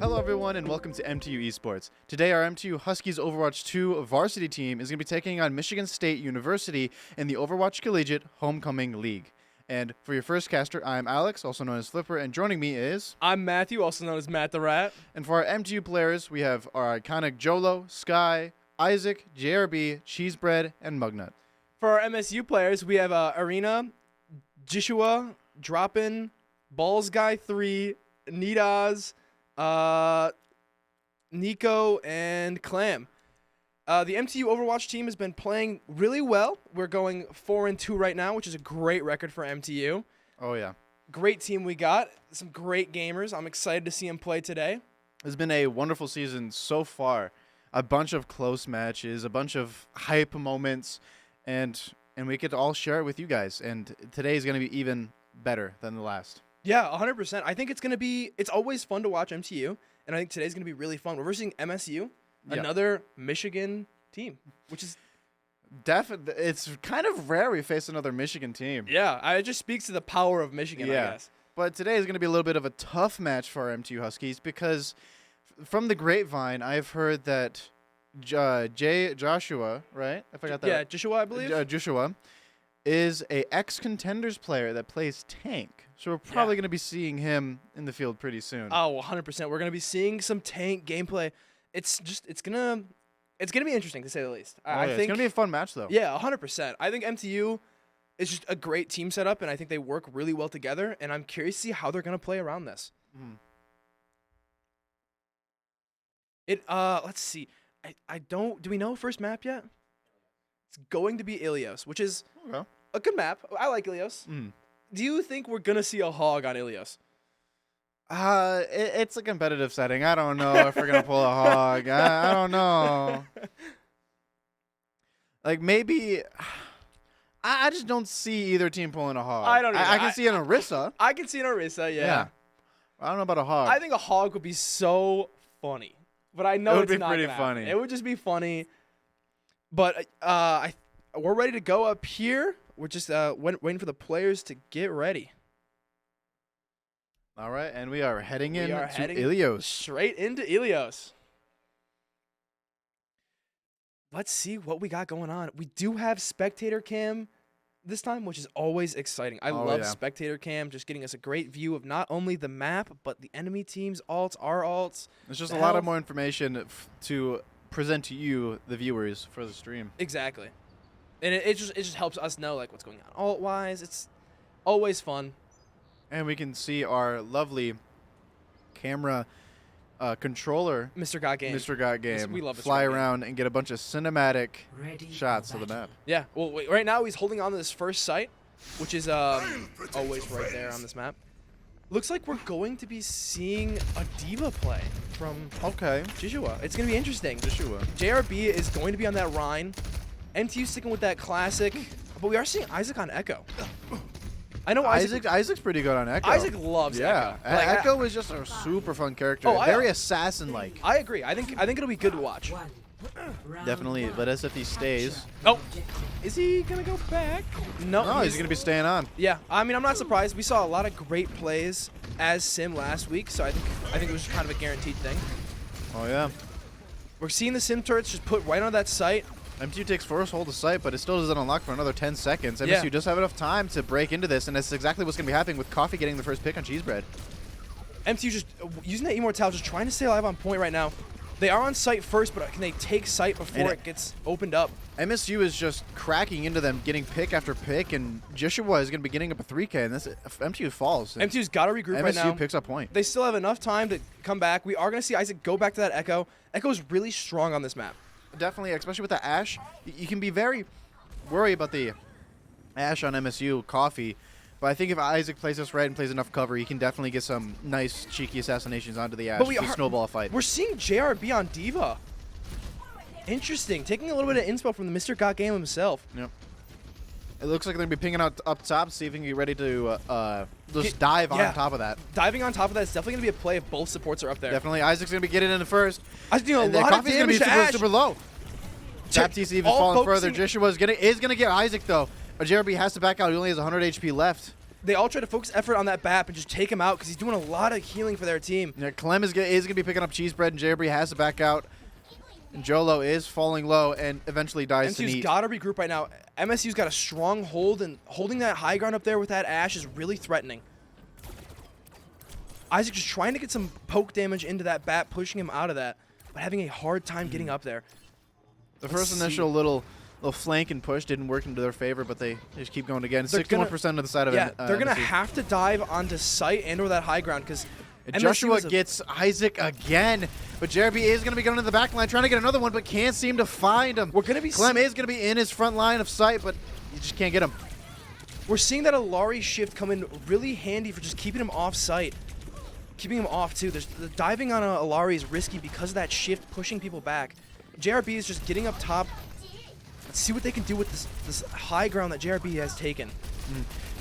Hello everyone and welcome to MTU Esports. Today our MTU Huskies Overwatch 2 varsity team is going to be taking on Michigan State University in the Overwatch Collegiate Homecoming League. And for your first caster, I'm Alex, also known as Flipper, and joining me is... I'm Matthew, also known as Matt the Rat. And for our MTU players, we have our iconic Jolo, Sky, Isaac, JRB, Cheesebread, and Mugnut. For our MSU players, we have Arena, Jishua, Droppin, Balls Guy 3, Nidaz, Nico, and Clam. The MTU Overwatch team has been playing really well. We're going 4-2 right now, which is a great record for MTU. Oh, yeah. Great team we got. Some great gamers. I'm excited to see them play today. It's been a wonderful season so far. A bunch of close matches, a bunch of hype moments, and we get to all share it with you guys. And today is going to be even better than the last. Yeah, 100%. I think it's always fun to watch MTU, and I think today's going to be really fun. We're versing MSU, another Michigan team, which is... It's kind of rare we face another Michigan team. Yeah, it just speaks to the power of Michigan, I guess. But today is going to be a little bit of a tough match for our MTU Huskies because from the grapevine, I've heard that Joshua, right? If I got that Yeah, right. Joshua, I believe. Joshua is a ex-Contenders player that plays tank. So we're probably going to be seeing him in the field pretty soon. Oh, 100%. We're going to be seeing some tank gameplay. It's going to be interesting, to say the least. I think it's going to be a fun match, though. Yeah, 100%. I think MTU is just a great team setup, and I think they work really well together, and I'm curious to see how they're going to play around this. Let's see. Do we know first map yet? It's going to be Ilios, which is a good map. I like Ilios. Do you think we're going to see a hog on Ilios? It's a competitive setting. I don't know if we're going to pull a hog. I don't know. Like, maybe... I just don't see either team pulling a hog. I don't know. I can see an Orisa. I can see an Orisa, yeah. I don't know about a hog. I think a hog would be so funny. But I know it's not pretty gonna funny. happen. It would just be funny. But we're ready to go up here. We're just waiting for the players to get ready. All right, and we are heading to Ilios. Straight into Ilios. Let's see what we got going on. We do have spectator cam this time, which is always exciting. I love spectator cam, just getting us a great view of not only the map, but the enemy team's alts, our alts. It's just a lot of more information to present to you, the viewers, for the stream. Exactly. And it just helps us know like what's going on alt-wise. It's always fun. And we can see our lovely camera controller, Mr. Got Game. We love fly around and get a bunch of cinematic shots of the map. Yeah. Well, right now he's holding on to this first site, which is always right there on this map. Looks like we're going to be seeing a diva play from Jishua. It's going to be interesting. Jishua. JRB is going to be on that Rhine. MTU sticking with that classic But we are seeing Isaac on Echo. I know Isaac's pretty good on Echo. Isaac loves Echo. Like, Echo is just a super fun character. Very assassin-like. I agree. I think it'll be good to watch. Definitely. Let us if he stays. Oh, is he gonna go back? No, he's gonna be staying on. Yeah, I mean, I'm not surprised. We saw a lot of great plays as Sim last week, so I think it was kind of a guaranteed thing. Oh yeah. We're seeing the Sim turrets just put right on that site. MSU takes first hold of site, but it still doesn't unlock for another 10 seconds. MSU does have enough time to break into this, and that's exactly what's going to be happening with Coffee getting the first pick on Cheesebread. MSU just using that Immortal, just trying to stay alive on point right now. They are on site first, but can they take site before it gets opened up? MSU is just cracking into them, getting pick after pick, and Joshua is going to be getting up a 3K, and MSU falls. MSU's got to regroup right now. MSU picks up point. They still have enough time to come back. We are going to see Isaac go back to that Echo. Echo is really strong on this map. Definitely, especially with the Ashe. You can be very worried about the Ashe on MSU Coffee, but I think if Isaac plays this right and plays enough cover, he can definitely get some nice, cheeky assassinations onto the Ashe to snowball a fight. We're seeing JRB on D.Va. Interesting. Taking a little bit of inspo from the Mr. Got Game himself. Yep. It looks like they're going to be pinging out up top, see if he can get ready to just dive on top of that. Diving on top of that is definitely going to be a play if both supports are up there. Definitely. Isaac's going to be getting in first. Isaac's doing a lot of damage to Ashe. Super low. Baptiste even falling further. Joshua is going to get Isaac, though. But JRB has to back out. He only has 100 HP left. They all try to focus effort on that BAP and just take him out because he's doing a lot of healing for their team. Yeah, Clem is going to be picking up Cheesebread, and JRB has to back out. And Jolo is falling low and eventually dies to Neat. MSU's got to regroup right now. MSU's got a strong hold, and holding that high ground up there with that Ashe is really threatening. Isaac just trying to get some poke damage into that bat, pushing him out of that, but having a hard time getting up there. The first initial little flank and push didn't work into their favor, but they just keep going again. 61% of the side of it. They're going to have to dive onto site and or that high ground because Joshua gets Isaac again, but JRB is going to be going to the back line, trying to get another one, but can't seem to find him. Clem is going to be in his front line of sight, but you just can't get him. We're seeing that Alari shift come in really handy for just keeping him off site. Keeping him off, too. The diving on Alari is risky because of that shift pushing people back. JRB is just getting up top. Let's see what they can do with this high ground that JRB has taken.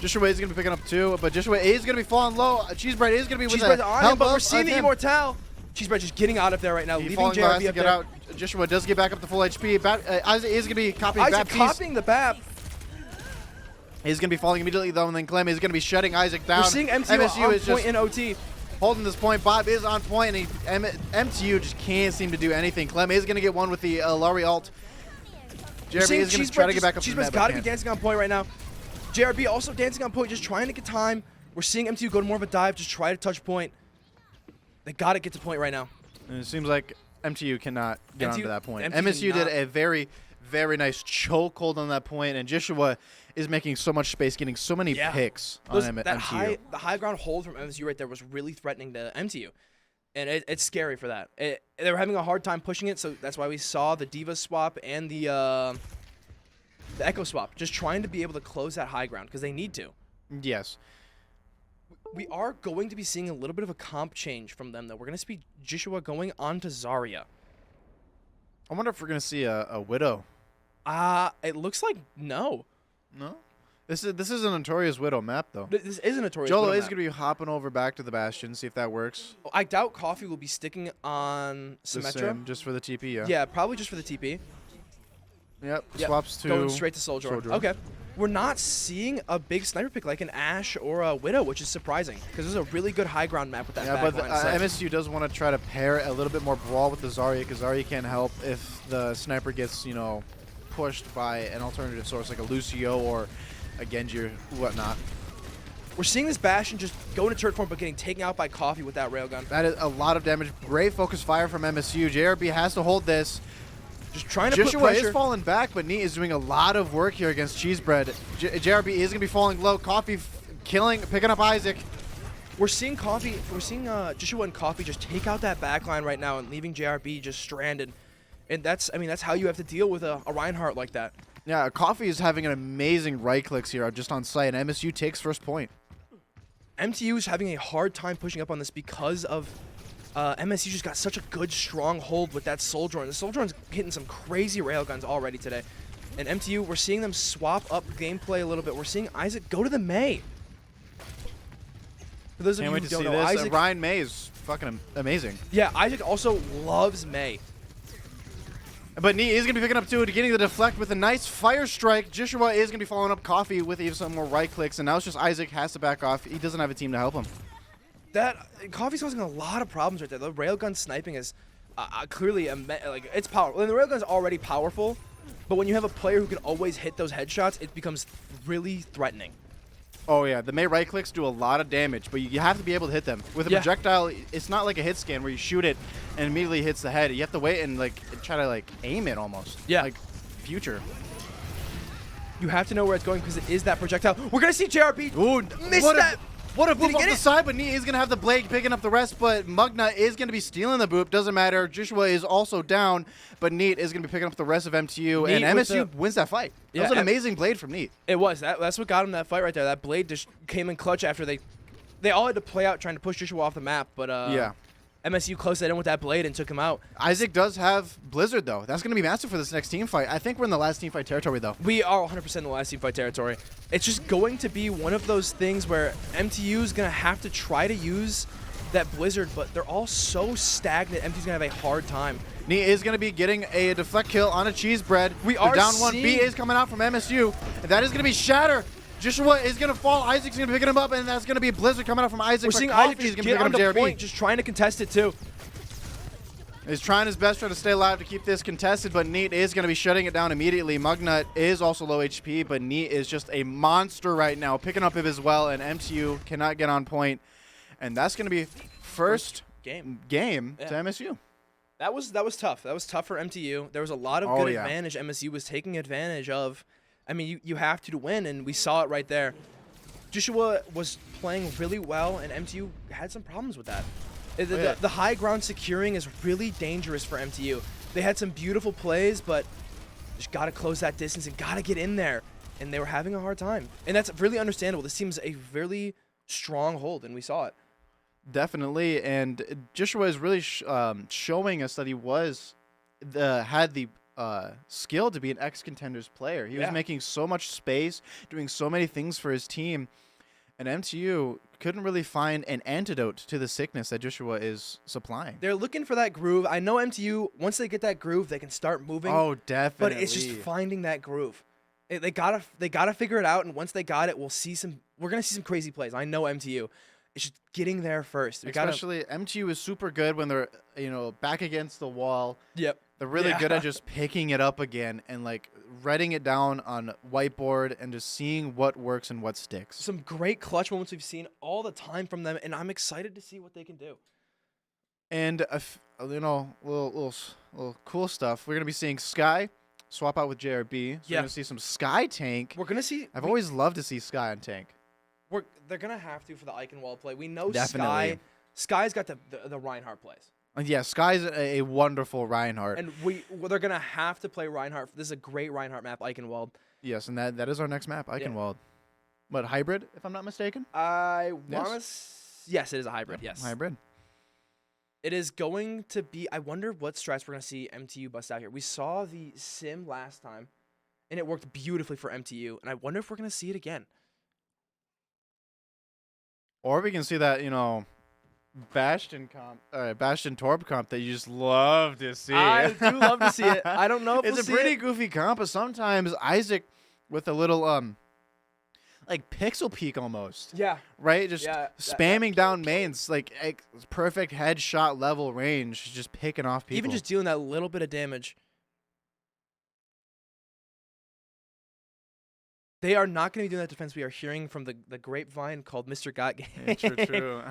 Joshua is going to be picking up two, but Joshua is going to be falling low. Cheesebread is going to be with the on him, but we're seeing the Immortal. Cheesebread just getting out of there right now, leaving JRB up there. Out. Joshua does get back up to full HP. Isaac is going to be copying Isaac copying the BAP. He's going to be falling immediately, though, and then Clem is going to be shutting Isaac down. We're seeing MSU on point in OT. Holding this point. Bob is on point, and MTU just can't seem to do anything. Clem is going to get one with the Laurie ult. JRB is going to try to get back up to the Cheeseber's got to be dancing on point right now. JRB also dancing on point, just trying to get time. We're seeing MTU go to more of a dive, just try to touch point. They got to get to point right now. And it seems like MTU cannot get onto that point. MSU did a very, very nice chokehold on that point, and Joshua is making so much space, getting so many picks on MTU. The high ground hold from MSU right there was really threatening to MTU. And it's scary for that. They were having a hard time pushing it, so that's why we saw the D.Va swap and the Echo swap, just trying to be able to close that high ground because they need to. Yes. We are going to be seeing a little bit of a comp change from them, though. We're going to see Joshua going on to Zarya. I wonder if we're going to see a Widow. It looks like no. No? This is a Notorious Widow map, though. This is a Notorious Jolo Widow is map. going to be hopping over back to the Bastion, see if that works. I doubt Coffee will be sticking on Symmetra. Just for the TP, yeah. Yeah, probably just for the TP. Yep, swaps to... Going straight to Soldier. Okay. We're not seeing a big sniper pick like an Ashe or a Widow, which is surprising, because there's a really good high ground map with that back line. Yeah, but MSU does want to try to pair a little bit more brawl with the Zarya, because Zarya can't help if the sniper gets, you know, pushed by an alternative source like a Lucio or a Genji or whatnot. We're seeing this Bastion just go into turret form, but getting taken out by Coffee with that railgun. That is a lot of damage. Great focus fire from MSU. JRB has to hold this. Just trying to put pressure. Joshua is falling back, but Neat is doing a lot of work here against Cheesebread. JRB is going to be falling low. Coffee picking up Isaac. We're seeing Joshua and Coffee just take out that backline right now and leaving JRB just stranded. And that's how you have to deal with a Reinhardt like that. Yeah, Coffee is having an amazing right clicks here just on site, and MSU takes first point. MTU is having a hard time pushing up on this because of MSU just got such a good strong hold with that Soldier, and the Soldier's hitting some crazy railguns already today. And MTU, we're seeing them swap up gameplay a little bit. We're seeing Isaac go to the May. For those of you who don't know, Isaac, Ryan May is fucking amazing. Yeah, Isaac also loves May. But Neat is going to be picking up two, getting the deflect with a nice fire strike. Joshua is going to be following up Coffee with even some more right clicks, and now it's just Isaac has to back off. He doesn't have a team to help him. Coffee's causing a lot of problems right there. The railgun sniping is clearly it's powerful. And the railgun's already powerful, but when you have a player who can always hit those headshots, it becomes really threatening. Oh yeah, the May right clicks do a lot of damage, but you have to be able to hit them. With a projectile, it's not like a hit scan where you shoot it and immediately hits the head. You have to wait and try to aim it almost. Yeah. Like future. You have to know where it's going because it is that projectile. We're gonna see JRB miss that. What a boop off the side, but Neat is going to have the blade picking up the rest, but Mugna is going to be stealing the boop. Doesn't matter. Joshua is also down, but Neat is going to be picking up the rest of MTU, and MSU wins that fight. That was an amazing blade from Neat. It was. That's what got him that fight right there. That blade just came in clutch after they all had to play out trying to push Joshua off the map, but MSU closed that in with that blade and took him out. Isaac does have Blizzard, though. That's going to be massive for this next team fight. I think we're in the last team fight territory, though. We are 100% in the last team fight territory. It's just going to be one of those things where MTU is going to have to try to use that Blizzard, but they're all so stagnant. MTU's going to have a hard time. Neat is going to be getting a deflect kill on a cheese bread. We are down one. B is coming out from MSU. And that is going to be Shatter. Joshua is going to fall. Isaac's going to be picking him up, and that's going to be Blizzard coming out from Isaac. We're seeing Isaac just get on the point, just trying to contest it too. He's trying his best, trying to stay alive to keep this contested, but Neat is going to be shutting it down immediately. Mugnut is also low HP, but Neat is just a monster right now, picking up as well, and MTU cannot get on point. And that's going to be first game to MSU. That was tough. That was tough for MTU. There was a lot of good advantage MSU was taking advantage of. I mean, you have to win, and we saw it right there. Joshua was playing really well, and MTU had some problems with that. The high ground securing is really dangerous for MTU. They had some beautiful plays, but just got to close that distance and got to get in there, and they were having a hard time. And that's really understandable. This seems a really strong hold, and we saw it. Definitely, and Joshua is really showing us that he had the skill to be an ex-contenders player. He was making so much space, doing so many things for his team, and MTU couldn't really find an antidote to the sickness that Joshua is supplying. They're looking for that groove. I know MTU, once they get that groove, they can start moving. Oh, definitely. But it's just finding that groove. They gotta figure it out, and once they got it, we're gonna see some crazy plays. I know MTU. It's just getting there first. Especially MTU is super good when they're back against the wall. Yep. They're really good at just picking it up again and writing it down on whiteboard and just seeing what works and what sticks. Some great clutch moments we've seen all the time from them, and I'm excited to see what they can do. And little cool stuff. We're gonna be seeing Sky swap out with JRB. So we're gonna see some Sky tank. We're gonna see. I've always loved to see Sky on tank. They're gonna have to for the Eichenwald play. We know Sky. Sky's got the Reinhardt plays. Yeah, Sky's a wonderful Reinhardt. And they're going to have to play Reinhardt. This is a great Reinhardt map, Eichenwald. Yes, and that is our next map, Eichenwald. What, hybrid, if I'm not mistaken? Yes, it is a hybrid, yes. Hybrid. It is going to be, I wonder what strats we're going to see MTU bust out here. We saw the sim last time, and it worked beautifully for MTU, and I wonder if we're going to see it again. Or we can see that, Bastion Torb comp that you just love to see. I do love to see it. I don't know if it's a pretty goofy comp, but sometimes Isaac with a little pixel peek almost. Yeah. Right? Just spamming down mains, perfect headshot level range, just picking off people. Even just dealing that little bit of damage. They are not going to be doing that defense. We are hearing from the grapevine called Mr. Got Game. Yeah, true.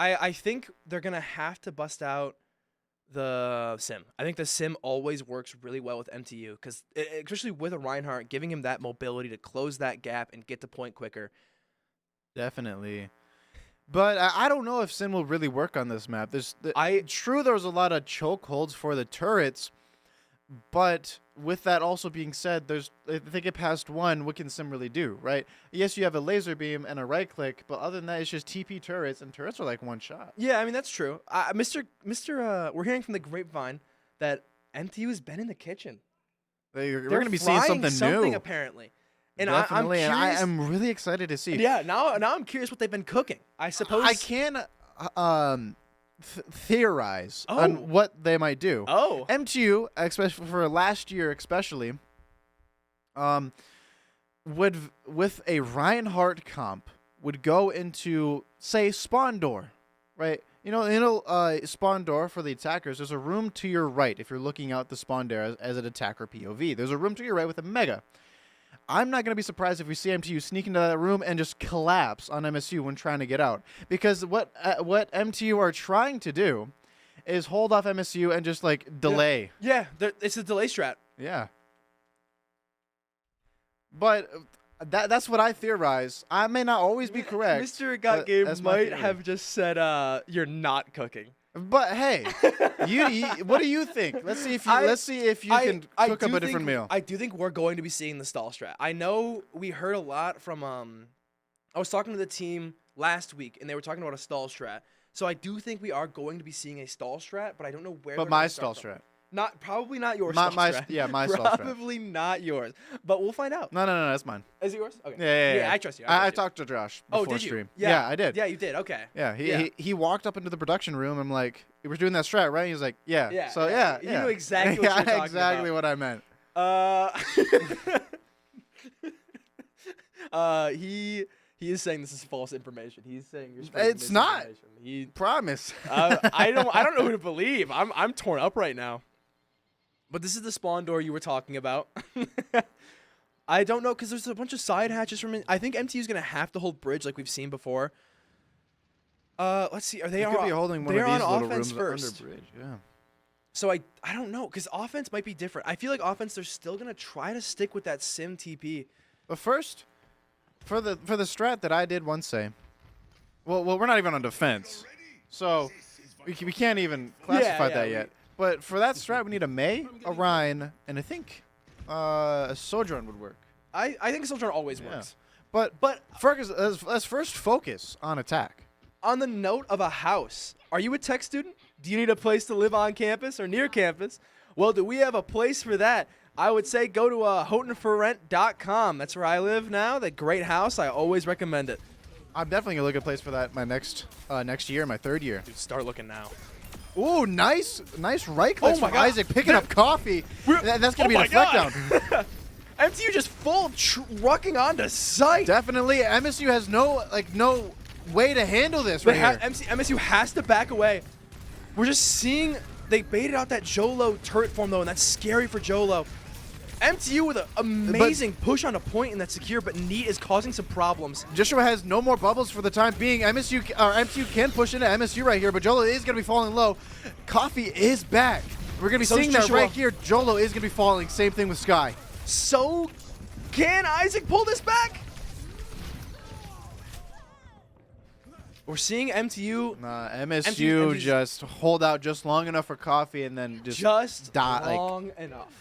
I think they're going to have to bust out the sim. I think the sim always works really well with MTU, because especially with a Reinhardt, giving him that mobility to close that gap and get to point quicker. Definitely. But I don't know if sim will really work on this map. True, there was a lot of chokeholds for the turrets, but with that also being said, if they get past one, what can sim really do, right? Yes, you have a laser beam and a right click, but other than that, it's just TP turrets, and turrets are like one shot. Yeah, I mean, that's true. We're hearing from the grapevine that MTU has been in the kitchen. We're going to be seeing something new. Apparently. And Definitely, I'm curious. and I'm really excited to see. Yeah, now I'm curious what they've been cooking. I suppose I can theorize on what they might do. Oh. MTU, especially for last year, would with a Reinhardt comp would go into say spawn door, right? Spawn door for the attackers. There's a room to your right if you're looking out the spawn door as an attacker POV. There's a room to your right with a mega. I'm not going to be surprised if we see MTU sneak into that room and just collapse on MSU when trying to get out. Because what MTU are trying to do is hold off MSU and just, like, delay. Yeah, it's a delay strat. Yeah. But that's what I theorize. I may not always be correct. Mr. Got Game might have just said you're not cooking. But hey, you what do you think? Let's see if you can cook up a different meal. I do think we're going to be seeing the stall strat. I know we heard a lot from I was talking to the team last week and they were talking about a stall strat. So I do think we are going to be seeing a stall strat, but I don't know where. But my stall strat. Probably not your stall strat. Yeah, my stall strat. Probably not yours. But we'll find out. No, that's mine. Is it yours? Okay. Yeah, I trust you. I talked to Josh before did you? stream. Yeah, I did. Yeah, you did. Okay. Yeah, he walked up into the production room. I'm like, we're doing that strat, right? He's like, yeah. So yeah. You knew exactly what you were talking about. Exactly what I meant. He is saying this is false information. He's saying you're it's not. He promise. I don't know who to believe. I'm torn up right now. But this is the spawn door you were talking about. I don't know because there's a bunch of side hatches from it. I think MTU is gonna have to hold bridge like we've seen before. Let's see. Are they could be holding one of these little rooms first? Under bridge? Yeah. So I don't know because offense might be different. I feel like offense they're still gonna try to stick with that sim TP. But first, for the strat that I did once say, well we're not even on defense, so we can't even classify that yet. But for that strat, we need a Mei, a Rhine, and I think a Sojourn would work. I think Sojourn always works. But let's first focus on attack. On the note of a house, are you a tech student? Do you need a place to live on campus or near campus? Well, do we have a place for that? I would say go to houghtonforrent.com. That's where I live now. The great house. I always recommend it. I'm definitely going to look at a place for that my next year, my third year. Dude, start looking now. Ooh, nice right click from Isaac picking up coffee. That's going to be a deflect down. MTU just full trucking onto site. Definitely. MSU has no way to handle this right here. MSU has to back away. We're just seeing they baited out that Jolo turret form, though, and that's scary for Jolo. MTU with an amazing push on a point in that secure, but Neat is causing some problems. Joshua has no more bubbles for the time being. MTU can push into MSU right here, but Jolo is going to be falling low. Coffee is back. We're going to be seeing that right here. Jolo is going to be falling. Same thing with Sky. So, can Isaac pull this back? We're seeing MTU. MSU just hold out just long enough for Coffee and then just die. Long enough.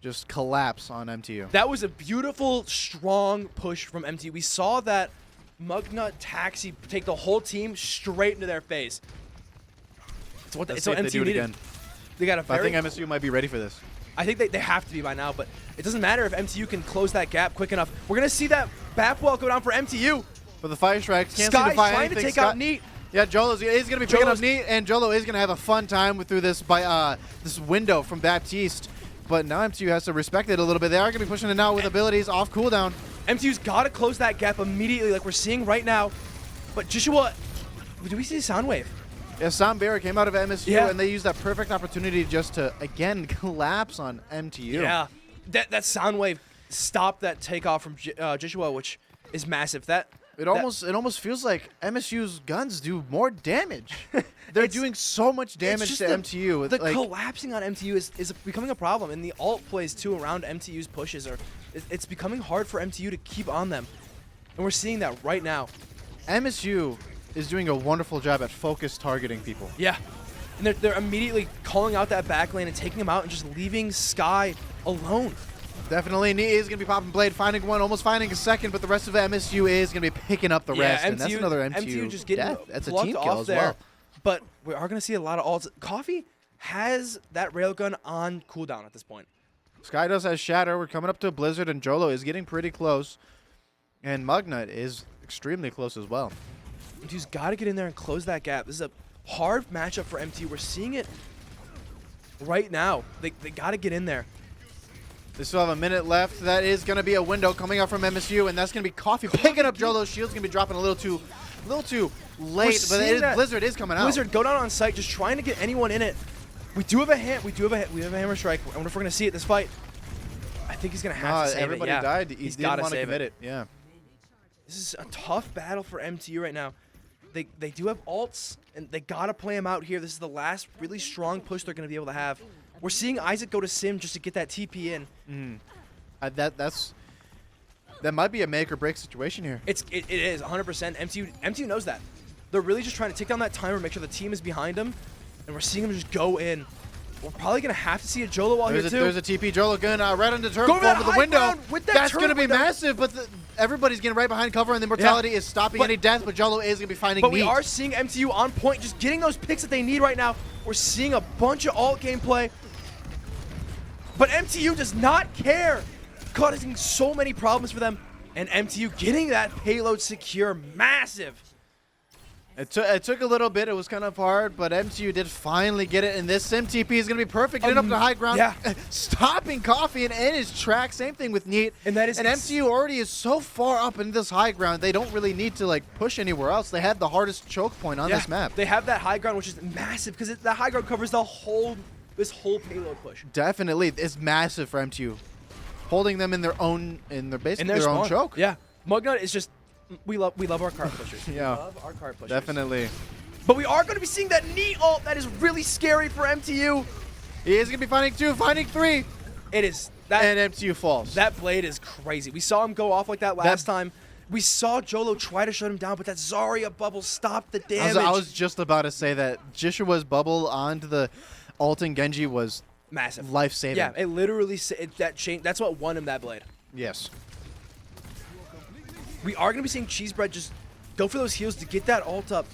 Just collapse on MTU. That was a beautiful, strong push from MTU. We saw that Mugnut taxi take the whole team straight into their face. It's what MTU needed. They got a I think MSU might be ready for this. I think they have to be by now, but it doesn't matter if MTU can close that gap quick enough. We're going to see that BAP well go down for MTU. For the fire strikes, can't Sky's seem to find trying anything. to take out Neat. Yeah, Jolo is going to be picking up Neat, and Jolo is going to have a fun time through this this window from Baptiste. But now MTU has to respect it a little bit. They are going to be pushing it now with abilities off cooldown. MTU's got to close that gap immediately like we're seeing right now. But Joshua, do we see Soundwave? Yeah, Sound Bearer came out of MSU, and they used that perfect opportunity just to, again, collapse on MTU. Yeah, that Soundwave stopped that takeoff from Joshua, which is massive. It almost feels like MSU's guns do more damage. They're doing so much damage to MTU. The collapsing on MTU is becoming a problem, and the alt plays too around MTU's pushes it's becoming hard for MTU to keep on them, and we're seeing that right now. MSU is doing a wonderful job at focus targeting people. Yeah, and they're immediately calling out that back lane and taking them out and just leaving Sky alone. Definitely, Knee is going to be popping Blade, finding one, almost finding a second, but the rest of MSU is going to be picking up the rest, and that's another MTU just getting death. That's a team kill as there. well. But we are going to see a lot of alts. Coffee has that railgun on cooldown at this point. Sky does has Shatter. We're coming up to a Blizzard, and Jolo is getting pretty close. And Mugnut is extremely close as well. MTU's got to get in there and close that gap. This is a hard matchup for MTU. We're seeing it right now. They got to get in there. They still have a minute left. That is going to be a window coming out from MSU, and that's going to be Coffee picking up Jolo's shield's going to be dropping a little too late, but Blizzard is coming out. Blizzard go down on site, just trying to get anyone in it. We have a hammer strike. I wonder if we're going to see it this fight. I think he's going to have to save everybody it. Yeah. died. He didn't want to commit it. Yeah. This is a tough battle for MTU right now. They do have ults, and they got to play them out here. This is the last really strong push they're going to be able to have. We're seeing Isaac go to Sim just to get that TP in. That might be a make or break situation here. It is 100%. MTU knows that. They're really just trying to take down that timer, make sure the team is behind them, and we're seeing them just go in. We're probably gonna have to see a Jolo wall here too. There's a TP Jolo going right into turret form with the window. That's gonna be massive, but everybody's getting right behind cover, and the Immortality is stopping any death. But Jolo is gonna be finding. But we are seeing MTU on point, just getting those picks that they need right now. We're seeing a bunch of alt gameplay, but MTU does not care, causing so many problems for them. And MTU getting that payload secure, massive. It took a little bit. It was kind of hard, but MTU did finally get it. And this Sim TP is going to be perfect. Getting up to high ground. Yeah. Stopping Coffee and in his track. Same thing with Neat. And MTU already is so far up in this high ground, they don't really need to like push anywhere else. They have the hardest choke point on this map. They have that high ground, which is massive because that high ground covers this whole payload push. Definitely. It's massive for MTU. Holding them in their own, basically their own choke. Yeah. Mugnut is just, we love our card pushers. Yeah. We love our card pushers. Definitely. But we are going to be seeing that Neat ult. That is really scary for MTU. He is going to be finding 2, finding 3. It is. And MTU falls. That blade is crazy. We saw him go off like that last time. We saw Jolo try to shut him down, but that Zarya bubble stopped the damage. I was just about to say that Jishua's bubble onto the ult and Genji was massive, life-saving. Yeah, it literally that's what won him that blade. Yes. We are going to be seeing Cheesebread just go for those heals to get that ult up.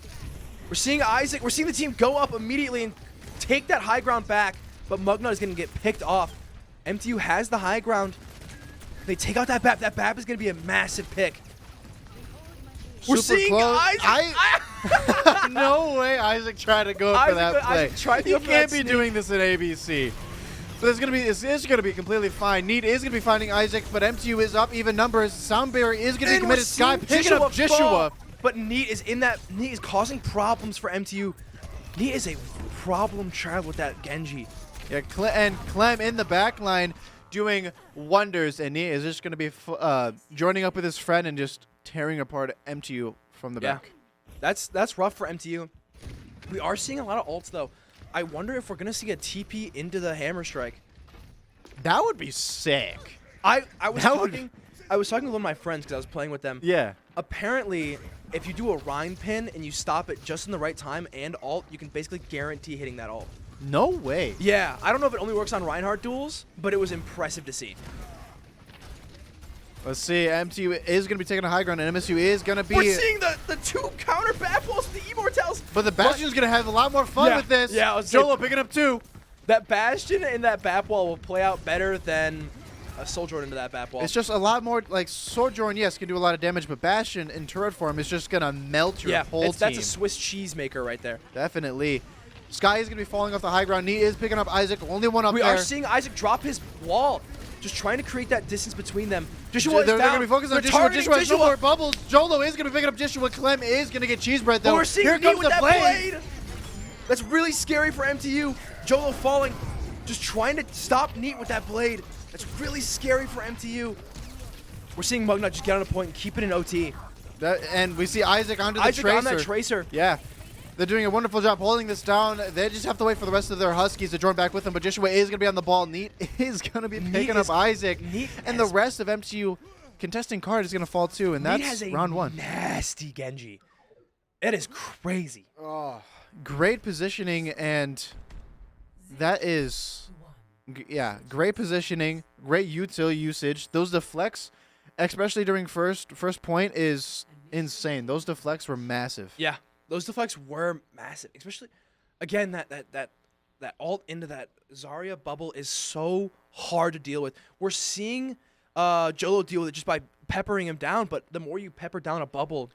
We're seeing Isaac. We're seeing the team go up immediately and take that high ground back, but Mugnut is going to get picked off. MTU has the high ground. They take out that BAP. That BAP is going to be a massive pick. We're seeing close. Isaac. No way Isaac tried to go for that play. You can't be doing this in ABC. But this is gonna be completely fine. Neat is gonna be finding Isaac, but MTU is up even numbers. Soundberry is gonna be committed. Sky picking up Jishua. But Neat is Neat is causing problems for MTU. Neat is a problem child with that Genji. Yeah, and Clem in the back line doing wonders, and Neat is just gonna be joining up with his friend and just tearing apart MTU from the back. That's rough for MTU. We are seeing a lot of ults though. I wonder if we're gonna see a TP into the hammer strike. That would be sick. I was talking with one of my friends because I was playing with them. Yeah. Apparently, if you do a Rhine pin and you stop it just in the right time and ult, you can basically guarantee hitting that ult. No way. Yeah, I don't know if it only works on Reinhardt duels, but it was impressive to see. Let's see. MTU is going to be taking a high ground, and MSU is going to be... We're seeing the 2 counter BAP walls to the Immortals. But the Bastion's going to have a lot more fun with this. Yeah, Jolo picking up 2. That Bastion and that BAP wall will play out better than a Sojourn into that BAP wall. It's just a lot more... Like, Sojourn, yes, can do a lot of damage, but Bastion in turret form is just going to melt your whole team. That's a Swiss cheese maker right there. Definitely. Sky is going to be falling off the high ground. Neat is picking up Isaac. Only one up there. We are seeing Isaac drop his wall. Just trying to create that distance between them. Jishua they're going to be focused on Jishua. Jishua has no more bubbles. Jolo is going to be picking up Jishua. Clem is going to get Cheesebread, though. We're seeing Here comes the blade. That's really scary for MTU. Jolo falling. Just trying to stop Neat with that blade. That's really scary for MTU. We're seeing Mugnut just get on a point and keep it in OT. And we see Isaac onto the Tracer. On that Tracer. Yeah. They're doing a wonderful job holding this down. They just have to wait for the rest of their Huskies to join back with them. But Jishua is going to be on the ball. Neat is going to be picking up Isaac. And the rest of MTU contesting card is going to fall too. And that's round 1. Nasty Genji. It is crazy. Oh, great positioning. And that is, yeah, great positioning. Great util usage. Those deflects, especially during first point, is insane. Those deflects were massive. Yeah. Those deflects were massive, especially, again, that ult into that Zarya bubble is so hard to deal with. We're seeing Jolo deal with it just by peppering him down, but the more you pepper down a bubble,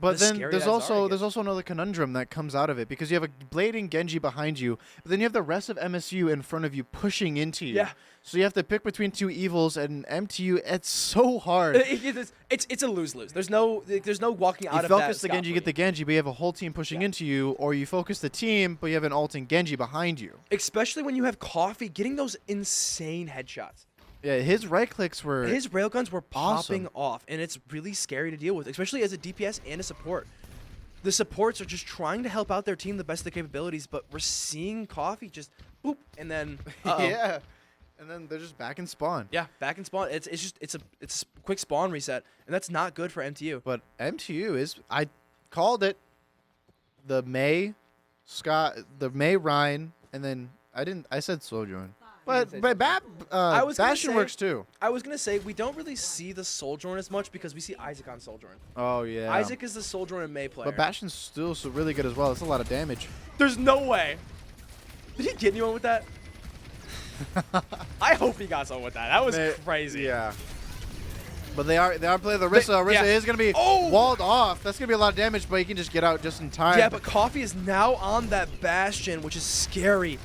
but then there's also gets. another conundrum that comes out of it, because you have a blading Genji behind you, but then you have the rest of MSU in front of you pushing into you. Yeah. So you have to pick between two evils, and MTU, it's so hard. It's a lose-lose. There's no walking out of that. You focus the Genji, you get the Genji, but you have a whole team pushing into you, or you focus the team, but you have an ulting Genji behind you. Especially when you have Coffee getting those insane headshots. Yeah, his right clicks were His railguns were popping awesome. off, and it's really scary to deal with, especially as a DPS and a support. The supports are just trying to help out their team the best of their capabilities, but we're seeing Coffee just boop, and then yeah, and then they're just back in spawn. Yeah, back in spawn. It's a quick spawn reset, and that's not good for MTU. But MTU is, I called it, the May, Scott, the May Ryan, and then I said Sojourn. But Bastion works too. I was going to say, we don't really see the Sojourn as much because we see Isaac on Sojourn. Oh, yeah. Isaac is the Sojourn and May player. But Bastion's still really good as well. It's a lot of damage. There's no way. Did he get anyone with that? I hope he got someone with that. That was crazy. Yeah. But they are playing the Orisa. Orisa is going to be walled off. That's going to be a lot of damage, but he can just get out just in time. Yeah, but Coffee is now on that Bastion, which is scary.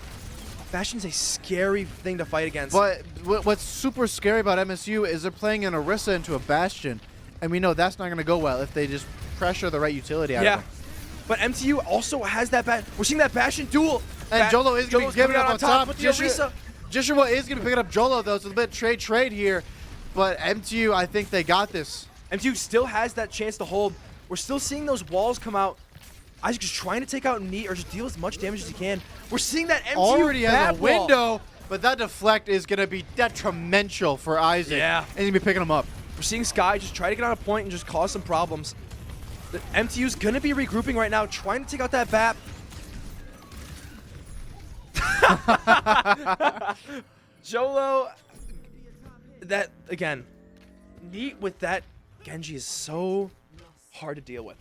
Bastion's a scary thing to fight against. But what's super scary about MSU is they're playing an Orisa into a Bastion, and we know that's not going to go well if they just pressure the right utility out of him. But MTU also has that We're seeing that Bastion duel. And Jolo is going to be giving up on top. With the Orisa. Joshua is going to be picking up Jolo, though, so it's a bit trade here. But MTU, I think they got this. MTU still has that chance to hold. We're still seeing those walls come out. Isaac just trying to take out Neat or just deal as much damage as he can. We're seeing that MTU already has a window, wall. But that deflect is going to be detrimental for Isaac. Yeah. And he's going to be picking him up. We're seeing Sky just try to get on a point and just cause some problems. The MTU's going to be regrouping right now, trying to take out that BAP. Jolo, that, again, Neat with that Genji is so hard to deal with.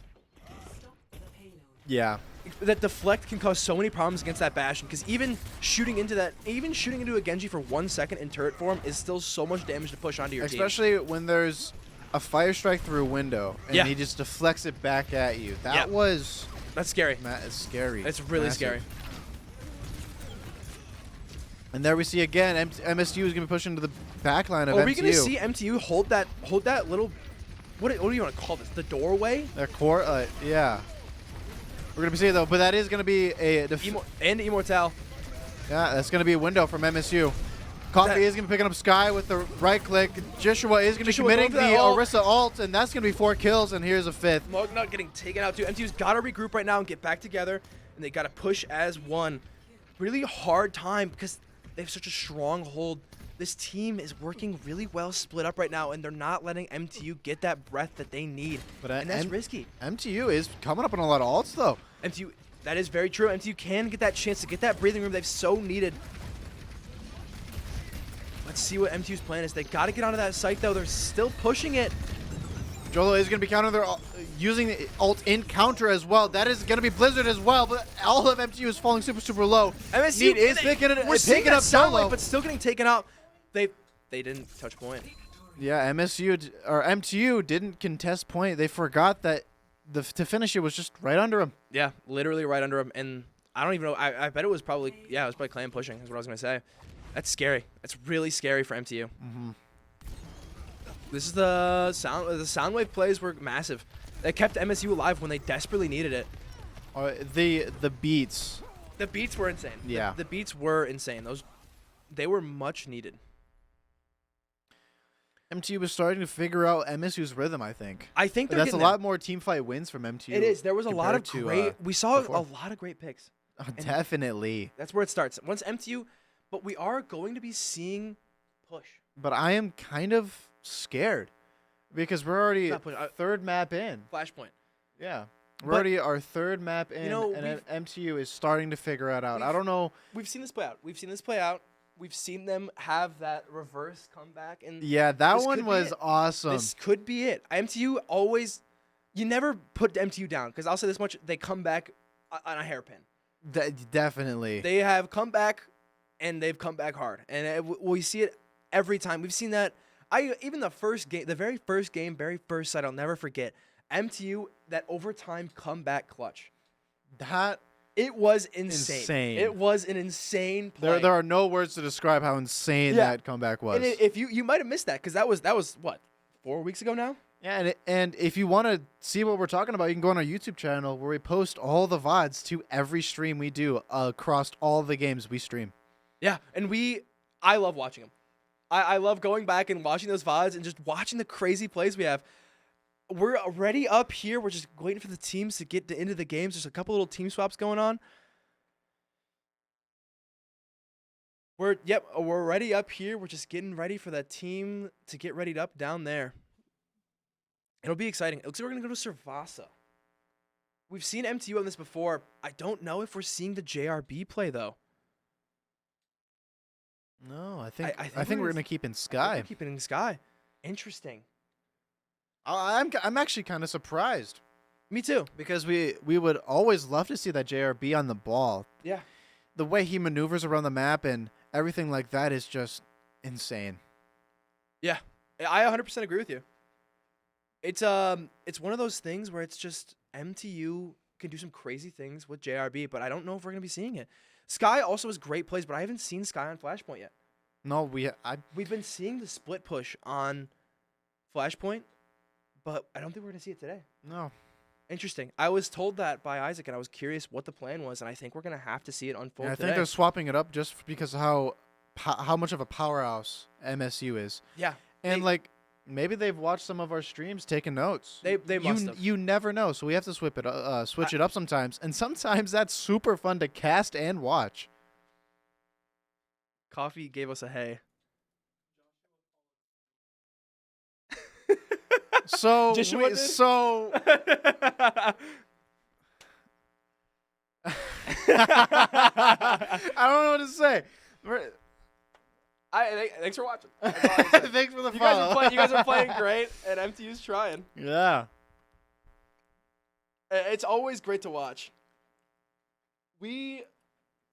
Yeah. That deflect can cause so many problems against that Bastion, because even shooting into a Genji for 1 second in turret form is still so much damage to push onto your team. Especially when there's a fire strike through a window and he just deflects it back at you. That's scary. It's scary. It's really scary. And there we see again, MSU is going to be pushing to the back line of MTU. Are we going to see MTU hold that little, what do you want to call this? The doorway? The core, yeah. We're going to be seeing though, but that is going to be a and Immortal. Yeah, that's going to be a window from MSU. Coffee is going to be picking up Sky with the right click. Joshua is going to be committing the Orisa ult, and that's going to be 4 kills, and here's a 5th. Mugnut getting taken out too. MTU's got to regroup right now and get back together, and they got to push as one. Really hard time because they have such a strong hold. This team is working really well split up right now, and they're not letting MTU get that breath that they need. And that's risky. MTU is coming up on a lot of ults, though. MTU, that is very true. MTU can get that chance to get that breathing room they've so needed. Let's see what MTU's plan is. They got to get onto that site, though. They're still pushing it. Jolo is going to be countering their using the ult in counter as well. That is going to be Blizzard as well, but all of MTU is falling super low. MSU is picking up Soundwave, but still getting taken out. They didn't touch point. Yeah, MTU didn't contest point. They forgot that to finish it was just right under him. Yeah, literally right under him. And I don't even know. I bet it was probably clan pushing is what I was going to say. That's scary. That's really scary for MTU. Mm-hmm. This is the Soundwave plays were massive. They kept MSU alive when they desperately needed it. The beats. The beats were insane. Yeah. The beats were insane. They were much needed. MTU was starting to figure out MSU's rhythm, I think. I think that's a lot more team fight wins from MTU. It is. There was a lot of great. We saw a lot of great picks. Definitely. That's where it starts. Once MTU, but we are going to be seeing push. But I am kind of scared because we're already third map in. Flashpoint. Yeah. We're already our third map in, and MTU is starting to figure it out. I don't know. We've seen this play out. We've seen them have that reverse comeback. And yeah, that one was awesome. This could be it. MTU always, you never put MTU down because I'll say this much: they come back on a hairpin. Definitely. They have come back and they've come back hard. And we see it every time. We've seen that. Even the first game, the very first game, very first sight, I'll never forget. MTU, that overtime comeback clutch. It was insane. It was an insane play. There are no words to describe how insane that comeback was. And if you might have missed that, because that was what, 4 weeks ago now? Yeah, and if you want to see what we're talking about, you can go on our YouTube channel where we post all the VODs to every stream we do across all the games we stream. Yeah, and I love watching them. I love going back and watching those VODs and just watching the crazy plays we have. We're already up here. We're just waiting for the teams to get into the games. There's a couple little team swaps going on. We're already up here. We're just getting ready for that team to get readied up down there. It'll be exciting. It looks like we're going to go to Servasa. We've seen MTU on this before. I don't know if we're seeing the JRB play, though. No, I think we're going to keep in Sky. We're keeping in Sky. Interesting. I'm actually kind of surprised. Me too. Because we would always love to see that JRB on the ball. Yeah. The way he maneuvers around the map and everything like that is just insane. Yeah. I 100% agree with you. It's one of those things where it's just MTU can do some crazy things with JRB, but I don't know if we're going to be seeing it. Sky also has great plays, but I haven't seen Sky on Flashpoint yet. No, we've been seeing the split push on Flashpoint, but I don't think we're going to see it today. No. Interesting. I was told that by Isaac, and I was curious what the plan was, and I think we're going to have to see it unfold today. I think they're swapping it up just because of how much of a powerhouse MSU is. Yeah. And maybe they've watched some of our streams, taken notes. They must have. You never know, so we have to switch it up sometimes, and sometimes that's super fun to cast and watch. Coffee gave us a hey. So I don't know what to say. Thanks for watching. Thanks for the follow. You guys are playing great, and MTU's trying. Yeah. It's always great to watch. We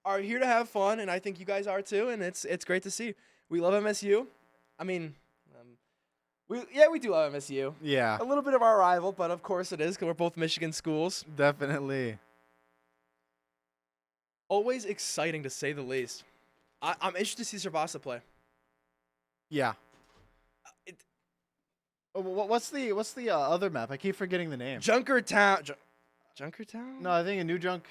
are here to have fun, and I think you guys are too, and it's great to see. We love MSU. I mean, we do love MSU. Yeah. A little bit of our rival, but of course it is because we're both Michigan schools. Definitely. Always exciting to say the least. I'm interested to see Servasa play. Yeah. What's the other map? I keep forgetting the name. Junkertown. Junkertown? No, I think New Junk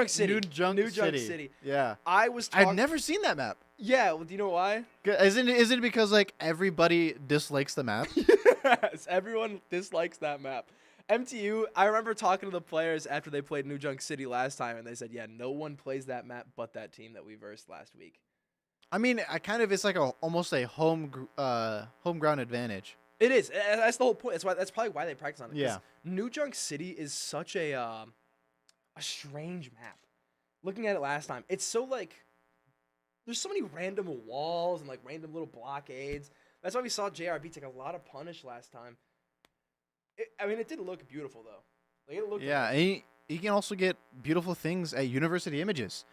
City. New Junk City. Yeah. I've never seen that map. Yeah. Well, do you know why? Isn't it because everybody dislikes the map? Yes. Everyone dislikes that map. MTU, I remember talking to the players after they played New Junk City last time, and they said, yeah, no one plays that map but that team that we versed last week. I mean, it's like almost a home ground advantage. It is. That's the whole point. That's probably why they practice on it. Yeah. New Junk City is such a strange map. Looking at it last time, it's so there's so many random walls and random little blockades. That's why we saw JRB take a lot of punish last time. It did look beautiful though. It looked and you can also get beautiful things at University Images.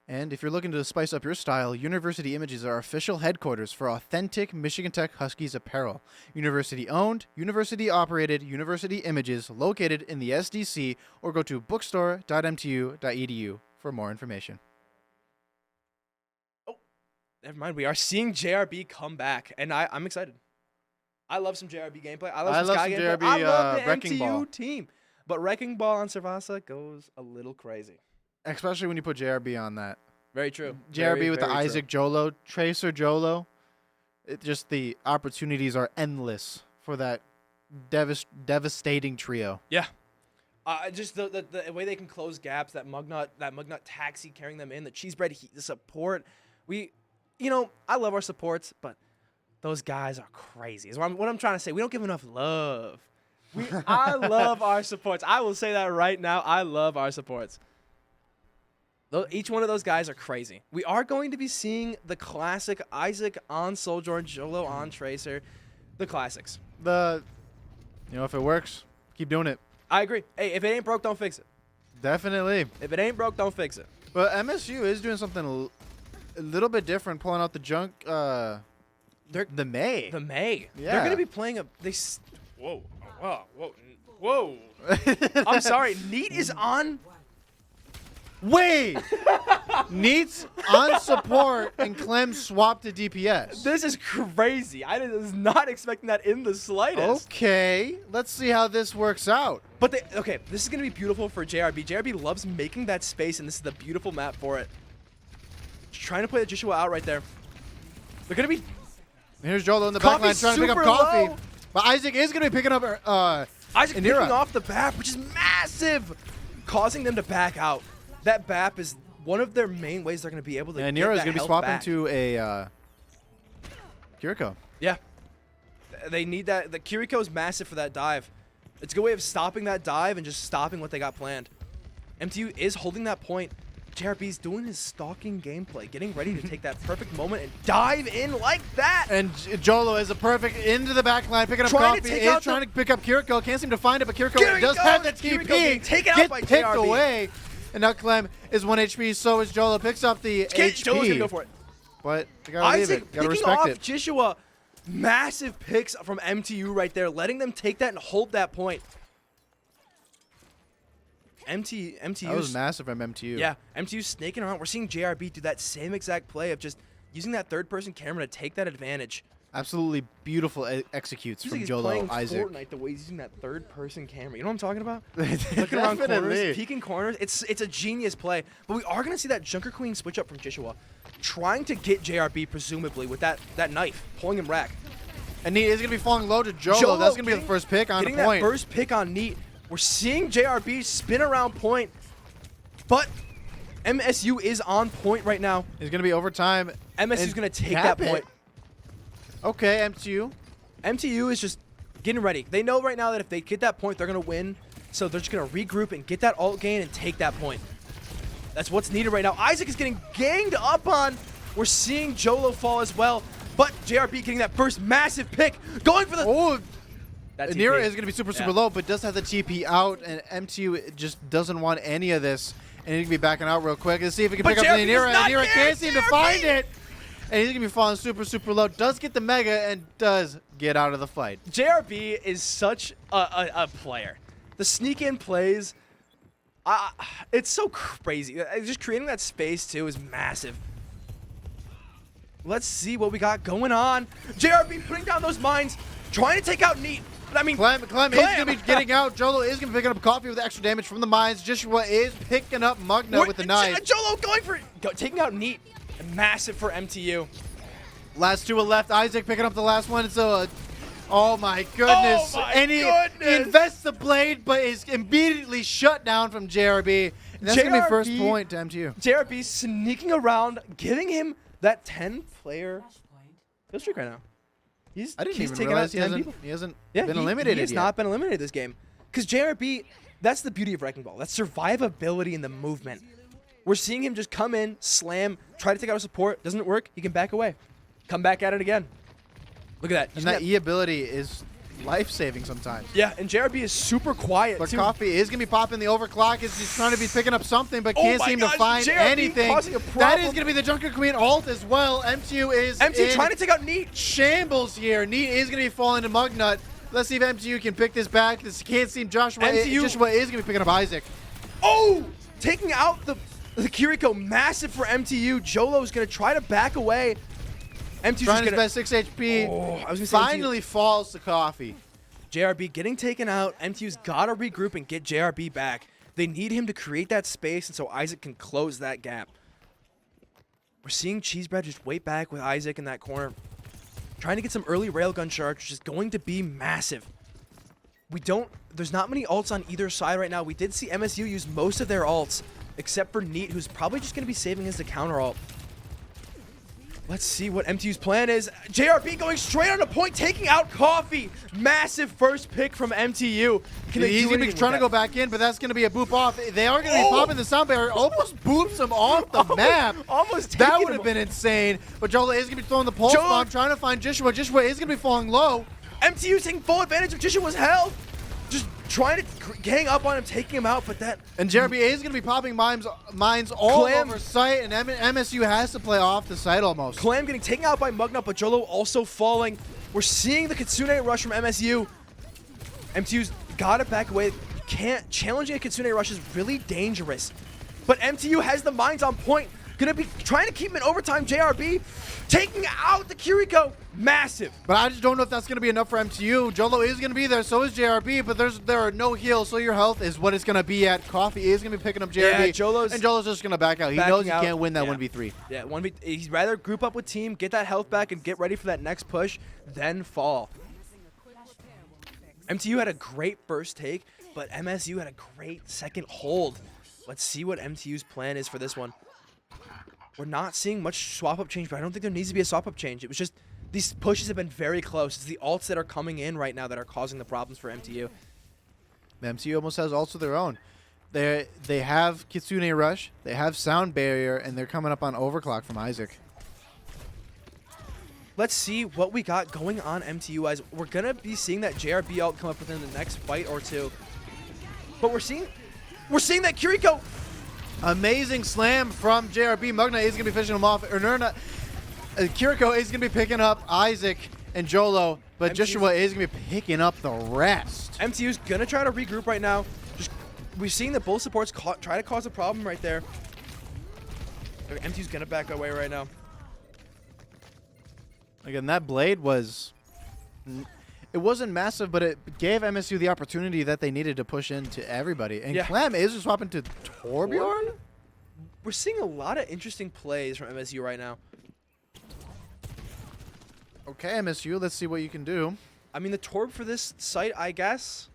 And if you're looking to spice up your style, University Images are official headquarters for authentic Michigan Tech Huskies apparel. University-owned, university-operated University Images located in the SDC, or go to bookstore.mtu.edu for more information. Oh, never mind. We are seeing JRB come back, and I'm excited. I love some JRB gameplay. I love some Sky gameplay. JRB, I love the Wrecking MTU Ball team. But Wrecking Ball on Servasa goes a little crazy. Especially when you put JRB on that. Very true. JRB with the Isaac Jolo, Tracer Jolo. The opportunities are endless for that devastating trio. Yeah. Just the way they can close gaps, that Mugnut taxi carrying them in, the cheese bread, the support. I love our supports, but those guys are crazy. Is what I'm trying to say. We don't give enough love. I love our supports. I will say that right now. I love our supports. Each one of those guys are crazy. We are going to be seeing the classic Isaac on Sojourn, Jolo on Tracer, the classics. If it works, keep doing it. I agree. Hey, if it ain't broke, don't fix it. Definitely. If it ain't broke, don't fix it. But MSU is doing something a little bit different, pulling out the junk. The May. The May. Yeah. They're gonna be playing a. Whoa. Whoa. I'm sorry. Neat is on. Wait! Neat's on support and Clem swapped to DPS. This is crazy. I was not expecting that in the slightest. Okay, let's see how this works out. But okay, this is gonna be beautiful for JRB. JRB loves making that space, and this is the beautiful map for it. Just trying to play the Joshua out right there. They're gonna be. Here's Jolo in the back line trying to pick up Coffee. Low. But Isaac is gonna be picking up Isaac Anira. picking off the BAP, which is massive, causing them to back out. That BAP is one of their main ways they're going to be able to get Nira is going to be swapping to a Kiriko. Yeah. They need that. The Kiriko is massive for that dive. It's a good way of stopping that dive and just stopping what they got planned. MTU is holding that point. JRB's doing his stalking gameplay, getting ready to take that perfect moment and dive in like that. And Jolo is a perfect into the back line, picking up Coffee. Is trying to pick up Kiriko. Can't seem to find it, but Kiriko does have the TP. Taken out by picked JRB. away. And now Clem is 1 HP, so is Jolo. Picks up the HP. Jolo's gonna go for it. But you gotta leave it. Gotta respect off it. Joshua. Massive picks from MTU right there, letting them take that and hold that point. MTU. That was massive from MTU. Yeah, MTU snaking around. We're seeing JRB do that same exact play of just using that third-person camera to take that advantage. Absolutely beautiful executes from Jolo playing Isaac. Fortnite the way he's using that third-person camera. You know what I'm talking about? Definitely. Looking around corners, peeking corners. It's a genius play. But we are going to see that Junker Queen switch up from Joshua, trying to get JRB presumably with that knife, pulling him rack. And Neat is going to be falling low to Jolo. That's going to be the first pick on the point. Getting that first pick on Neat. We're seeing JRB spin around point, but MSU is on point right now. It's going to be overtime. MSU's going to take that point. Okay, MTU. MTU is just getting ready. They know right now that if they get that point, they're going to win. So they're just going to regroup and get that ult gain and take that point. That's what's needed right now. Isaac is getting ganged up on. We're seeing Jolo fall as well. But JRB getting that first massive pick. Going for the... Oh, Nira is going to be super low, but does have the TP out. And MTU just doesn't want any of this. And he's going to be backing out real quick. Let's see if he can pick up the Nira. And Nira can't seem to find it. And he's going to be falling super low. Does get the Mega and does get out of the fight. JRB is such a player. The sneak-in plays, it's so crazy. Just creating that space, too, is massive. Let's see what we got going on. JRB putting down those mines, trying to take out Neat. But I mean, Clem is going to be getting out. Jolo is going to be picking up Coffee with extra damage from the mines. Joshua is picking up Mugna with the knife. Jolo going for it. Taking out Neat. Massive for MTU. Last two are left. Isaac picking up the last one. So, oh my goodness. And he invests the blade, but is immediately shut down from JRB. And that's going to be first point to MTU. JRB sneaking around, giving him that 10-player kill streak right now. He's taking out 10 people. He hasn't been eliminated yet. He has not been eliminated this game. Because JRB, that's the beauty of Wrecking Ball. That's survivability in the movement. We're seeing him just come in, slam, try to take out a support. Doesn't work, he can back away. Come back at it again. Look at that. And that E ability is life-saving sometimes. Yeah, and JRB is super quiet, but too. Coffee is going to be popping the overclock. He's trying to be picking up something, but can't seem to find anything. That is going to be the Junker Queen ult as well. MTU is trying to take out Neat. Shambles here. Neat is going to be falling to Mugnut. Let's see if MTU can pick this back. This can't seem Joshua. Joshua is going to be picking up Isaac. Oh! Taking out the Kiriko, massive for MTU. Jolo is going to try to back away. MTU's trying his best 6 HP. Finally falls to Coffee. JRB getting taken out. MTU's got to regroup and get JRB back. They need him to create that space, and so Isaac can close that gap. We're seeing Cheesebread just wait back with Isaac in that corner. Trying to get some early railgun charge, which is going to be massive. There's not many ults on either side right now. We did see MSU use most of their ults, except for Neat, who's probably just going to be saving as the counter ult. Let's see what MTU's plan is. JRB going straight on the point, taking out Coffee. Massive first pick from MTU. He's going to be trying to go back in, but that's going to be a boop off. They are going to be popping the sound barrier. Almost boops him off the map. That would have been insane. But Jolo is going to be throwing the pulse bomb, trying to find Joshua. Joshua is going to be falling low. MTU taking full advantage of Joshua's health. Just trying to gang up on him, taking him out, but that... And JRB is going to be popping mines all over site, and MSU has to play off the site almost. Clam getting taken out by Mugna, but Jolo also falling. We're seeing the Kitsune rush from MSU. MTU's got it back away. Challenging a Kitsune rush is really dangerous. But MTU has the mines on point. Gonna be trying to keep him in overtime. JRB taking out the Kiriko. Massive. But I just don't know if that's going to be enough for MTU. Jolo is going to be there, so is JRB, but there are no heals, so your health is what it's going to be at. Coffee is going to be picking up JRB, yeah, Jolo's just going to back out. He knows he can't win that 1v3. Yeah, 1v. He'd rather group up with team, get that health back, and get ready for that next push, then fall. MTU had a great first take, but MSU had a great second hold. Let's see what MTU's plan is for this one. We're not seeing much swap-up change, but I don't think there needs to be a swap-up change. It was just these pushes have been very close. It's the ults that are coming in right now that are causing the problems for MTU. MTU almost has ults of their own. They have Kitsune Rush, they have Sound Barrier, and they're coming up on Overclock from Isaac. Let's see what we got going on MTU-wise. We're going to be seeing that JRB ult come up within the next fight or two. But we're seeing that Kiriko... Amazing slam from JRB. Mugna is going to be finishing him off. Kiriko is going to be picking up Isaac and Jolo, but Joshua is going to be picking up the rest. MTU's going to try to regroup right now. We've seen that both supports try to cause a problem right there. MTU's going to back away right now. Again, that blade was... It wasn't massive, but it gave MSU the opportunity that they needed to push into everybody. And Clam is just swapping to Torbjorn? We're seeing a lot of interesting plays from MSU right now. Okay, MSU, let's see what you can do. I mean, the Torb for this site, I guess.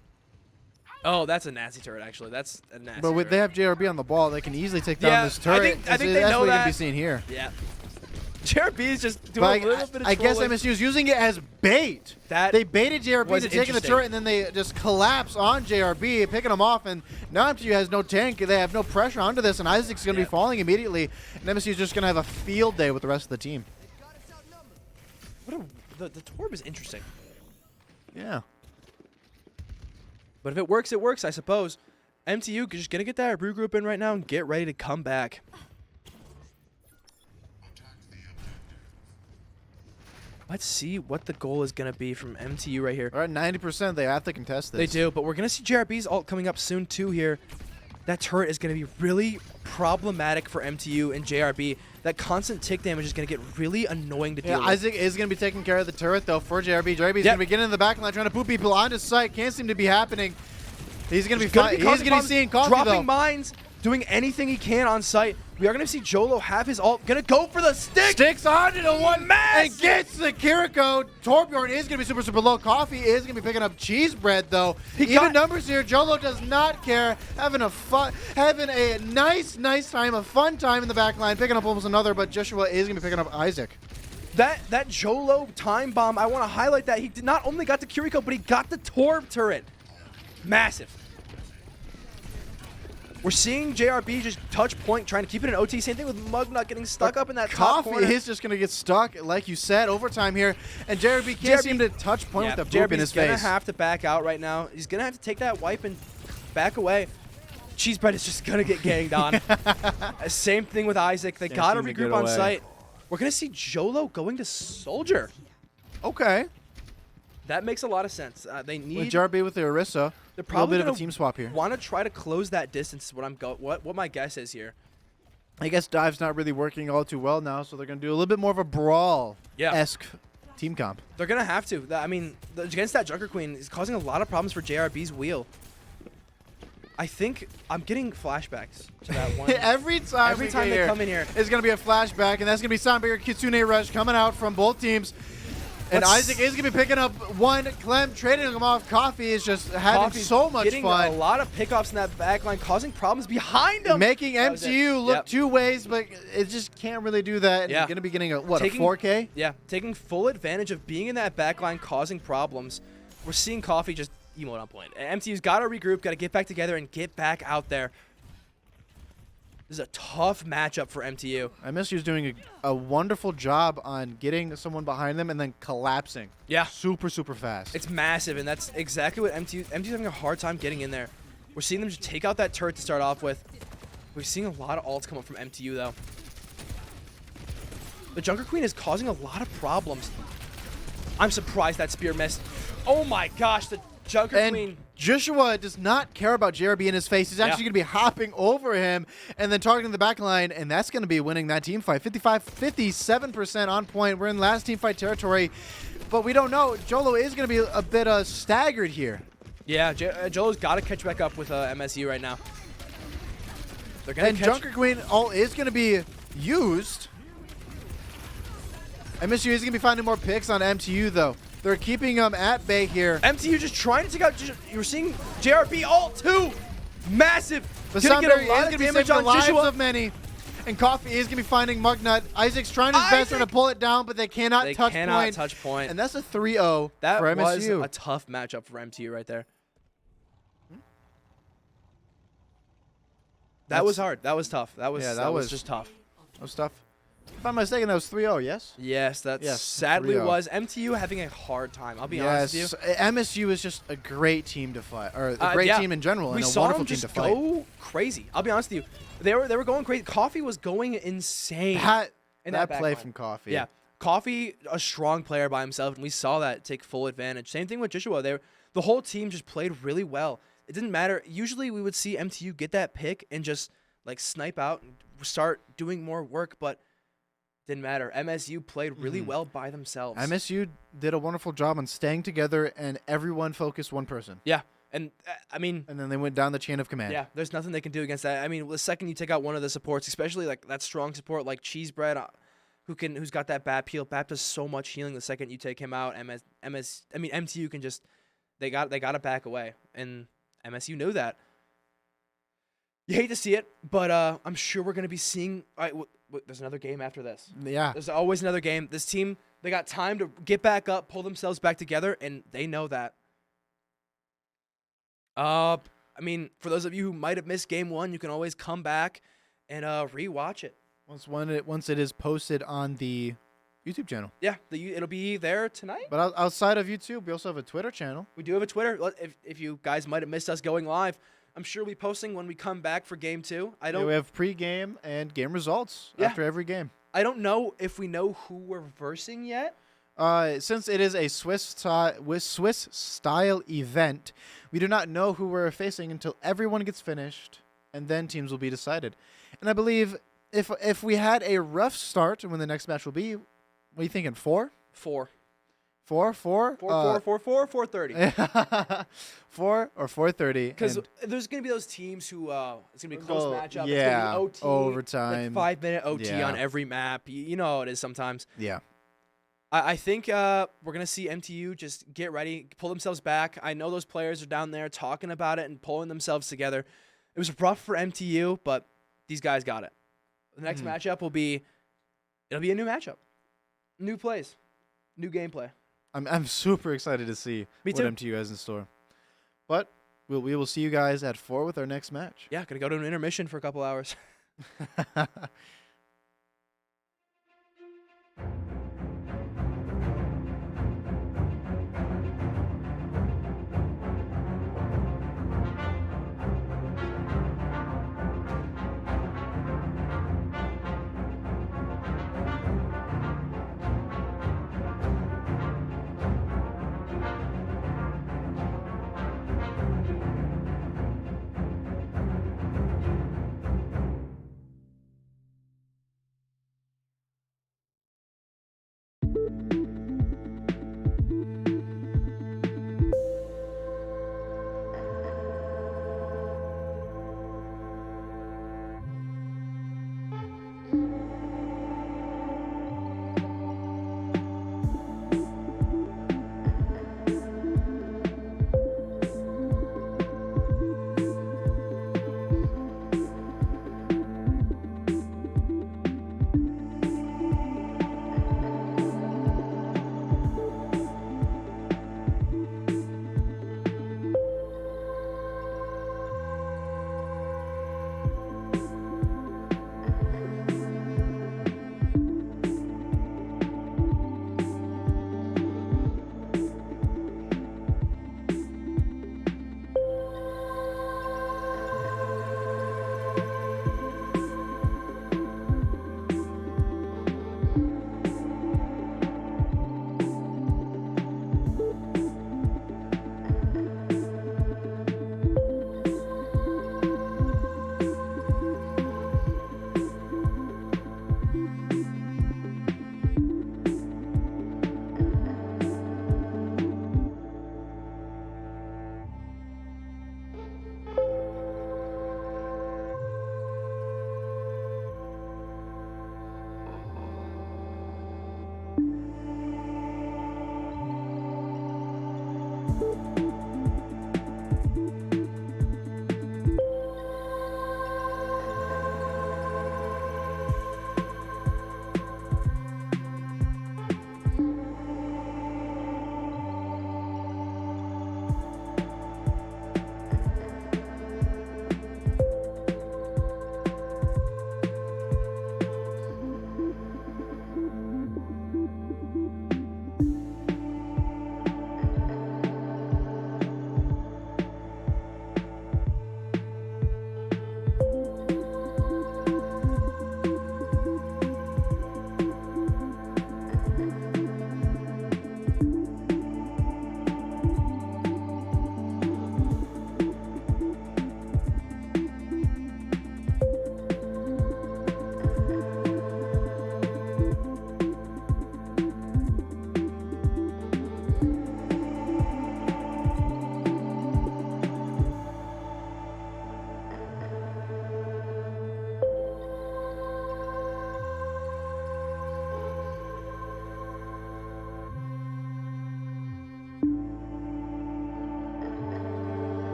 Oh, that's a nasty turret, actually. That's a nasty turret. But they have JRB on the ball. They can easily take down this turret. I think they that's know what that. you can be seeing here. Yeah. JRB is just doing a little bit of I guess MSU is using it as bait. They baited JRB to taking the turret, and then they just collapse on JRB, picking him off. And now MSU has no tank. They have no pressure onto this, and Isaac's going to be falling immediately. And MSU is just going to have a field day with the rest of the team. The Torb is interesting. Yeah. But if it works, I suppose. MTU just going to get that regroup in right now and get ready to come back. Let's see what the goal is going to be from MTU right here. All right, 90%. They have to contest this. They do, but we're going to see JRB's ult coming up soon, too, here. That turret is going to be really problematic for MTU and JRB. That constant tick damage is going to get really annoying to deal with. Isaac is going to be taking care of the turret, though, for JRB. JRB is going to be getting in the back line, trying to put people onto site. Can't seem to be happening. He's going to be fine. He's going to be seeing Coffee, dropping mines, doing anything he can on site. We are going to see Jolo have his ult. Going to go for the stick. Sticks onto the one and gets the Kiriko. Torbjorn is going to be super, super low. Coffee is going to be picking up cheese bread, though. Even numbers here. Jolo does not care. Having a nice time, a fun time in the back line. Picking up almost another, but Joshua is going to be picking up Isaac. That Jolo time bomb, I want to highlight that. He did not only got the Kiriko, but he got the Torb turret. Massive. We're seeing JRB just touch point, trying to keep it in OT. Same thing with Mugnut getting stuck up in that top corner. Coffee is just going to get stuck, like you said, overtime here. And JRB can't seem to touch point with the boop in his face. JRB's going to have to back out right now. He's going to have to take that wipe and back away. Cheese bread is just going to get ganged on. Same thing with Isaac. They got to regroup on site. We're going to see Jolo going to Soldier. Okay. That makes a lot of sense. They need with JRB with the Orisa. They're probably a little bit of a team swap here. Want to try to close that distance. What my guess is here. I guess Dive's not really working all too well now, so they're going to do a little bit more of a brawl-esque team comp. They're going to have to. I mean, against that Junker Queen is causing a lot of problems for JRB's wheel. I think I'm getting flashbacks to that one. Every time they come in here, it's going to be a flashback, and that's going to be Soundbarrier Kitsune Rush coming out from both teams. And Isaac is going to be picking up one. Clem trading him off. Coffee is just having so much getting fun. A lot of pickoffs in that backline, causing problems behind him. Making MCU look two ways, but it just can't really do that. And going to be getting a 4K? Yeah, taking full advantage of being in that backline, causing problems. We're seeing Coffee just emote on point. MCU's got to regroup, got to get back together and get back out there. This is a tough matchup for MTU. MSU is doing a wonderful job on getting someone behind them and then collapsing. Yeah. Super, super fast. It's massive, and that's exactly what MTU's having a hard time getting in there. We're seeing them just take out that turret to start off with. We're seeing a lot of ults come up from MTU, though. The Junker Queen is causing a lot of problems. I'm surprised that spear missed. Oh my gosh, the Junker Queen. Joshua does not care about JRB in his face. He's actually going to be hopping over him and then targeting the back line, and that's going to be winning that team fight. 57% on point. We're in last team fight territory, but we don't know. Jolo is going to be a bit staggered here. Yeah, Jolo's got to catch back up with MSU right now. They're gonna Junker Queen ult is going to be used. MSU is going to be finding more picks on MTU, though. They're keeping them at bay here. MTU just trying to take out. You're seeing JRB ult too. Massive. The Sunbury is going to be saving the lives of many. And Coffee is going to be finding Mugnut. Isaac's trying his best to pull it down, but they cannot touch point. And that's a 3-0 for MSU. That was a tough matchup for MTU right there. That was hard. That was tough. That was just tough. That was tough. If I'm mistaken, that was 3-0, yes? Yes, that sadly was. MTU having a hard time. I'll be honest with you. MSU is just a great team to fight, or a great team in general, and a wonderful team to fight. We saw them just go crazy. I'll be honest with you. They were going crazy. Coffee was going insane. That play from Coffee. Yeah. Coffee, a strong player by himself, and we saw that take full advantage. Same thing with Joshua. The whole team just played really well. It didn't matter. Usually we would see MTU get that pick and just like snipe out and start doing more work, but didn't matter. MSU played really well by themselves. MSU did a wonderful job on staying together, and everyone focused one person. Yeah, and I mean... And then they went down the chain of command. Yeah, there's nothing they can do against that. I mean, the second you take out one of the supports, especially like that strong support like Cheese Bread, who's got that BAP heal. BAP does so much healing the second you take him out. MTU can just... They got to back away, and MSU knew that. You hate to see it, but I'm sure we're going to be seeing... there's another game after this. Yeah. There's always another game. This team, they got time to get back up, pull themselves back together, and they know that. I mean, for those of you who might have missed game one, you can always come back and rewatch it. Once it is posted on the YouTube channel. Yeah, it'll be there tonight. But outside of YouTube, we also have a Twitter channel. We do have a Twitter. If you guys might have missed us going live, I'm sure we'll be posting when we come back for game 2. We have pre-game and game results after every game. I don't know if we know who we're versing yet. Since it is a Swiss-style event, we do not know who we're facing until everyone gets finished, and then teams will be decided. And I believe if we had a rough start when the next match will be, what are you thinking, 4? 4. 4? 4:30. 4 or 4:30. Because there's going to be those teams who it's going to be a close matchup. Yeah, it's gonna be OT, overtime. Like 5-minute OT on every map. You know how it is sometimes. Yeah. I think we're going to see MTU just get ready, pull themselves back. I know those players are down there talking about it and pulling themselves together. It was rough for MTU, but these guys got it. The next matchup it'll be a new matchup. New plays. New gameplay. I'm super excited to see what MTU has in store. But we will see you guys at 4 with our next match. Yeah, going to go to an intermission for a couple hours.